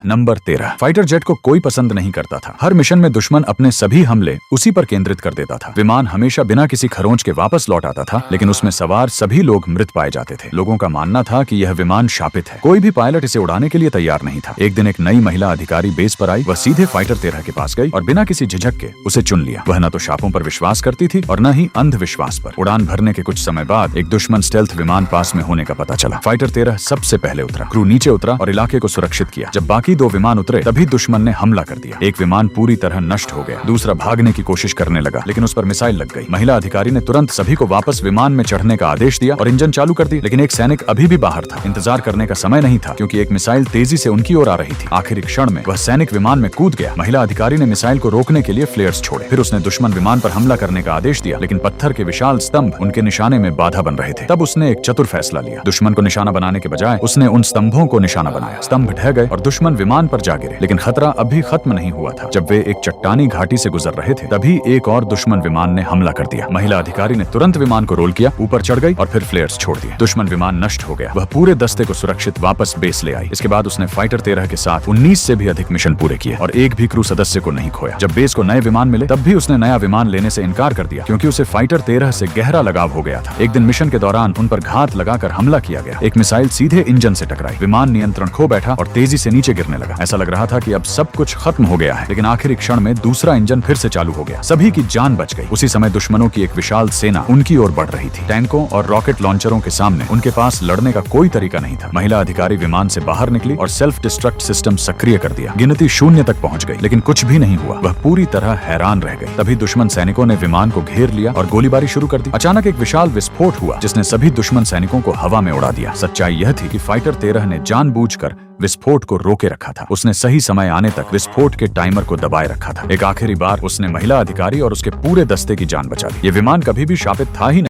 Number 13। Fighter jet को कोई पसंद नहीं करता था। हर मिशन में दुश्मन अपने सभी हमले उसी पर केंद्रित कर देता था। विमान हमेशा बिना किसी खरोंच के वापस लौट आता था, लेकिन उसमें सवार सभी लोग मृत पाए जाते थे। लोगों का मानना था कि यह विमान शापित है। कोई भी पायलट इसे उड़ाने के लिए तैयार नहीं था। एक दिन एक नई महिला अधिकारी बेस पर आई। वह सीधे फाइटर 13 के पास गई और बिना किसी झिझक के उसे चुन लिया। वह न तो शापों पर विश्वास करती थी और न ही अंधविश्वास पर। उड़ान भरने के कुछ समय बाद एक दुश्मन स्टेल्थ विमान पास में होने का पता चला। फाइटर 13 सबसे पहले उतरा। क्रू नीचे उतरा और इलाके को सुरक्षित किया। जब बाकी दो विमान उतरे तभी दुश्मन ने हमला कर दिया। एक विमान पूरी तरह नष्ट हो गया। दूसरा भागने की कोशिश करने लगा, लेकिन उस पर मिसाइल लग गई। महिला अधिकारी ने तुरंत सभी को वापस विमान में चढ़ने का आदेश दिया और इंजन चालू कर दी, लेकिन एक सैनिक अभी भी बाहर था। इंतजार करने का समय नहीं था, क्योंकि एक मिसाइल तेजी से उनकी ओर आ रही थी। आखिरी क्षण में वह सैनिक विमान में कूद गया। महिला अधिकारी ने मिसाइल को रोकने के लिए फ्लेयर्स छोड़े। फिर उसने दुश्मन विमान पर हमला करने का आदेश दिया, लेकिन पत्थर के विशाल स्तंभ उनके निशाने में बाधा बन रहे थे। तब उसने एक चतुर फैसला लिया। दुश्मन को निशाना बनाने के बजाय उसने उन स्तंभों को निशाना बनाया। स्तंभ ढह गए और दुश्मन विमान पर जा गिरे, लेकिन खतरा अभी खत्म नहीं हुआ था। जब वे एक चट्टानी घाटी से गुजर रहे थे, तभी एक और दुश्मन विमान ने हमला कर दिया। महिला अधिकारी ने तुरंत विमान को रोल किया, ऊपर चढ़ गई और फिर फ्लेयर्स छोड़ दिए। दुश्मन विमान नष्ट हो गया। वह पूरे दस्ते को सुरक्षित वापस बेस ले आई। इसके बाद उसने फाइटर 13 के साथ 19 से भी अधिक मिशन पूरे किए और एक भी क्रू सदस्य को नहीं खोया। जब बेस को नए विमान मिले, तब भी उसने नया विमान लेने से इनकार कर दिया, क्योंकि उसे फाइटर 13 से गहरा लगाव हो गया था। एक दिन मिशन के दौरान उन पर घात लगाकर हमला किया गया। एक मिसाइल सीधे इंजन से टकराई। विमान नियंत्रण खो बैठा और तेजी से नीचे गिरने लगा। ऐसा लग रहा था कि अब सब कुछ खत्म हो गया है, लेकिन आखिरी क्षण में दूसरा इंजन फिर से चालू हो गया। सभी की जान बच गई। उसी समय दुश्मनों की एक विशाल सेना उनकी ओर बढ़ रही थी। टैंकों और रॉकेट लॉन्चरों के सामने उनके पास लड़ने का कोई तरीका नहीं था। महिला अधिकारी विमान से बाहर निकली और सेल्फ डिस्ट्रक्ट सिस्टम सक्रिय कर दिया। गिनती 0 तक पहुंच गई, लेकिन कुछ भी नहीं हुआ। वह पूरी तरह हैरान रह गई। तभी दुश्मन सैनिकों ने विमान को घेर लिया और गोलीबारी शुरू कर दी। अचानक एक विशाल विस्फोट हुआ, जिसने सभी दुश्मन सैनिकों को हवा में उड़ा दिया। सच्चाई यह थी कि फाइटर 13 ने जानबूझकर विस्फोट को रोके रखा था। उसने सही समय आने तक विस्फोट के टाइमर को दबाए रखा था। एक आखिरी बार उसने महिला अधिकारी और उसके पूरे दस्ते की जान बचा ली। ये विमान कभी भी शापित था ही नहीं।